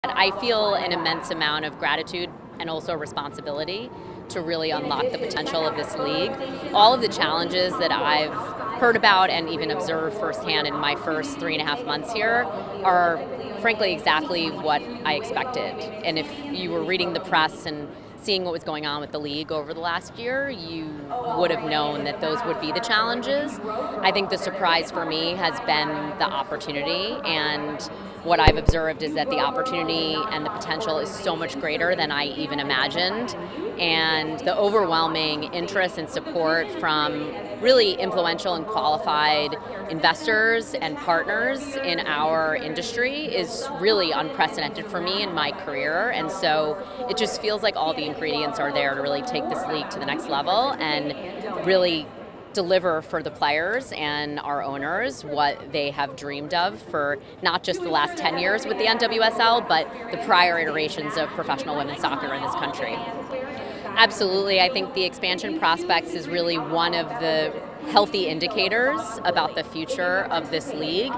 I feel an immense amount of gratitude and also responsibility to really unlock the potential of this league. All of the challenges that I've heard about and even observed firsthand in my first 3.5 months here are frankly exactly what I expected. And if you were reading the press and seeing what was going on with the league over the last year, you would have known that those would be the challenges. I think the surprise for me has been the opportunity, and what I've observed is that the opportunity and the potential is so much greater than I even imagined, and the overwhelming interest and support from really influential and qualified investors and partners in our industry is really unprecedented for me in my career. And so it just feels like all the ingredients are there to really take this league to the next level and really deliver for the players and our owners what they have dreamed of for not just the last 10 years with the NWSL, but the prior iterations of professional women's soccer in this country. Absolutely. I think the expansion prospects is really one of the healthy indicators about the future of this league.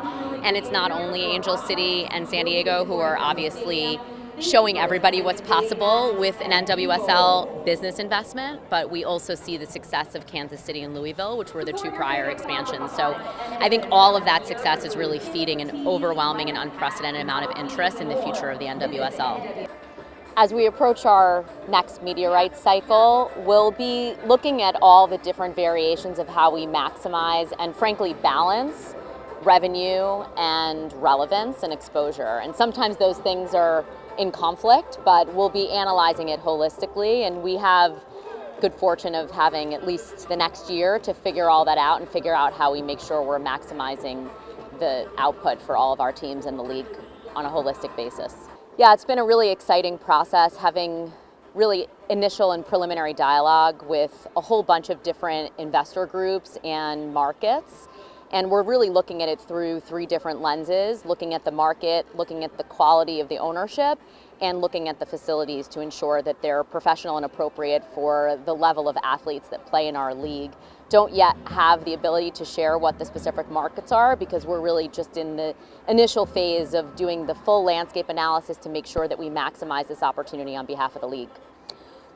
And it's not only Angel City and San Diego who are obviously showing everybody what's possible with an NWSL business investment, but we also see the success of Kansas City and Louisville, which were the two prior expansions. So I think all of that success is really feeding an overwhelming and unprecedented amount of interest in the future of the NWSL. As we approach our next media rights cycle, we'll be looking at all the different variations of how we maximize and frankly balance revenue and relevance and exposure. And sometimes those things are in conflict, but we'll be analyzing it holistically, and we have good fortune of having at least the next year to figure all that out and figure out how we make sure we're maximizing the output for all of our teams in the league on a holistic basis. Yeah, it's been a really exciting process, having really initial and preliminary dialogue with a whole bunch of different investor groups and markets. And we're really looking at it through 3 different lenses, looking at the market, looking at the quality of the ownership, and looking at the facilities to ensure that they're professional and appropriate for the level of athletes that play in our league. Don't yet have the ability to share what the specific markets are because we're really just in the initial phase of doing the full landscape analysis to make sure that we maximize this opportunity on behalf of the league.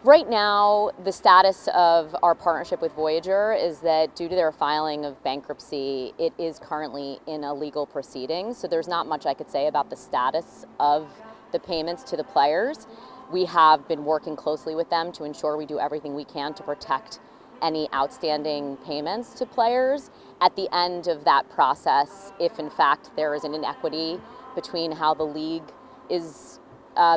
Right now, the status of our partnership with Voyager is that due to their filing of bankruptcy, it is currently in a legal proceeding. So there's not much I could say about the status of the payments to the players. We have been working closely with them to ensure we do everything we can to protect any outstanding payments to players. At the end of that process, if in fact there is an inequity between how the league is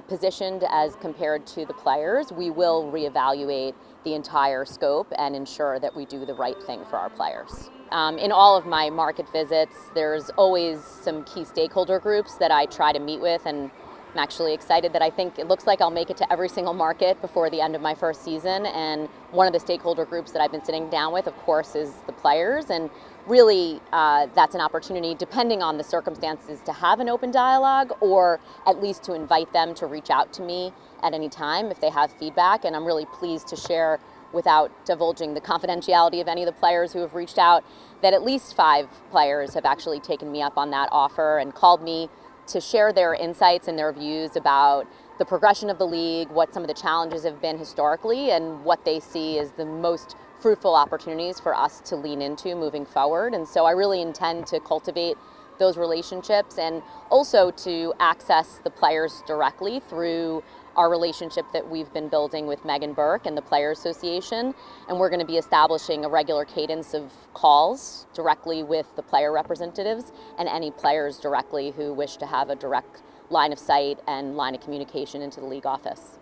positioned as compared to the players, we will reevaluate the entire scope and ensure that we do the right thing for our players. In all of my market visits, there's always some key stakeholder groups that I try to meet with, and I'm actually excited that I think it looks like I'll make it to every single market before the end of my first season. And one of the stakeholder groups that I've been sitting down with, of course, is the players. And really, that's an opportunity, depending on the circumstances, to have an open dialogue or at least to invite them to reach out to me at any time if they have feedback. And I'm really pleased to share, without divulging the confidentiality of any of the players who have reached out, that at least 5 players have actually taken me up on that offer and called me to share their insights and their views about the progression of the league, what some of the challenges have been historically, and what they see as the most fruitful opportunities for us to lean into moving forward. And so I really intend to cultivate those relationships and also to access the players directly through our relationship that we've been building with Megan Burke and the Players Association. And we're going to be establishing a regular cadence of calls directly with the player representatives and any players directly who wish to have a direct line of sight and line of communication into the league office.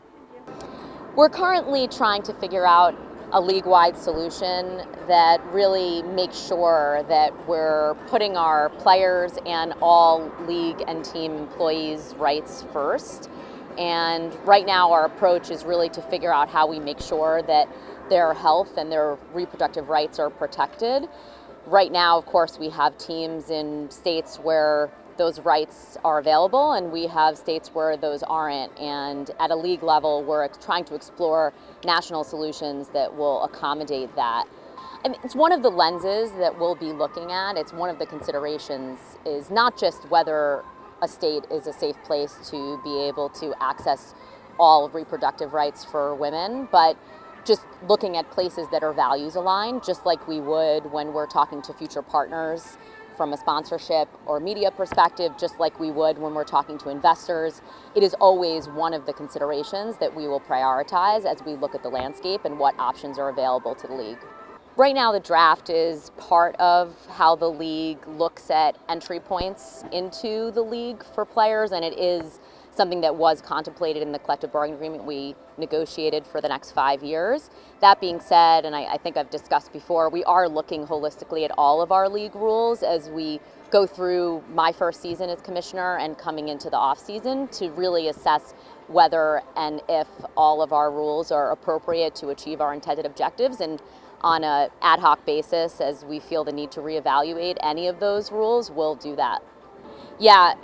We're currently trying to figure out a league-wide solution that really makes sure that we're putting our players and all league and team employees' rights first. And right now our approach is really to figure out how we make sure that their health and their reproductive rights are protected. Right now, of course, we have teams in states where those rights are available, and we have states where those aren't. And at a league level, we're trying to explore national solutions that will accommodate that. And it's one of the lenses that we'll be looking at. It's one of the considerations is not just whether a state is a safe place to be able to access all reproductive rights for women, but just looking at places that are values aligned, just like we would when we're talking to future partners from a sponsorship or media perspective, just like we would when we're talking to investors. It is always one of the considerations that we will prioritize as we look at the landscape and what options are available to the league. Right now, the draft is part of how the league looks at entry points into the league for players, and it is something that was contemplated in the collective bargaining agreement we negotiated for the next 5 years. That being said, and I think I've discussed before, we are looking holistically at all of our league rules as we go through my first season as commissioner and coming into the off season to really assess whether and if all of our rules are appropriate to achieve our intended objectives. And on an ad hoc basis, as we feel the need to reevaluate any of those rules, we'll do that. Yeah,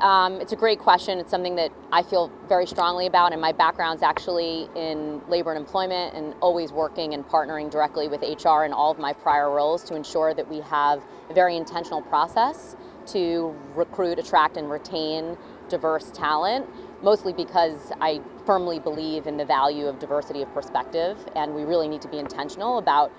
it's a great question. It's something that I feel very strongly about, and my background's actually in labor and employment and always working and partnering directly with HR in all of my prior roles to ensure that we have a very intentional process to recruit, attract, and retain diverse talent, mostly because I firmly believe in the value of diversity of perspective, and we really need to be intentional about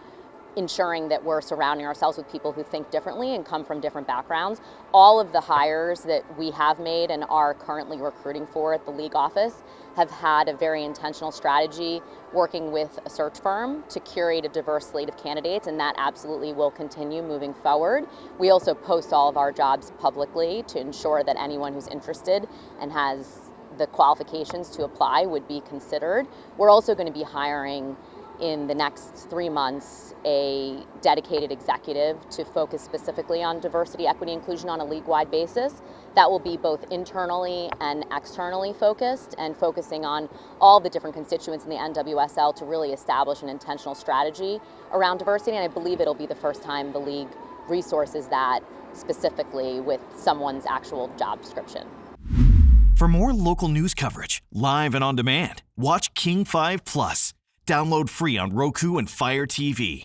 ensuring that we're surrounding ourselves with people who think differently and come from different backgrounds. All of the hires that we have made and are currently recruiting for at the league office have had a very intentional strategy working with a search firm to curate a diverse slate of candidates, and that absolutely will continue moving forward. We also post all of our jobs publicly to ensure that anyone who's interested and has the qualifications to apply would be considered. We're also going to be hiring in the next 3 months a dedicated executive to focus specifically on diversity, equity, inclusion on a league-wide basis. That will be both internally and externally focused and focusing on all the different constituents in the NWSL to really establish an intentional strategy around diversity. And I believe it'll be the first time the league resources that specifically with someone's actual job description. For more local news coverage, live and on demand, watch King 5 Plus. Download free on Roku and Fire TV.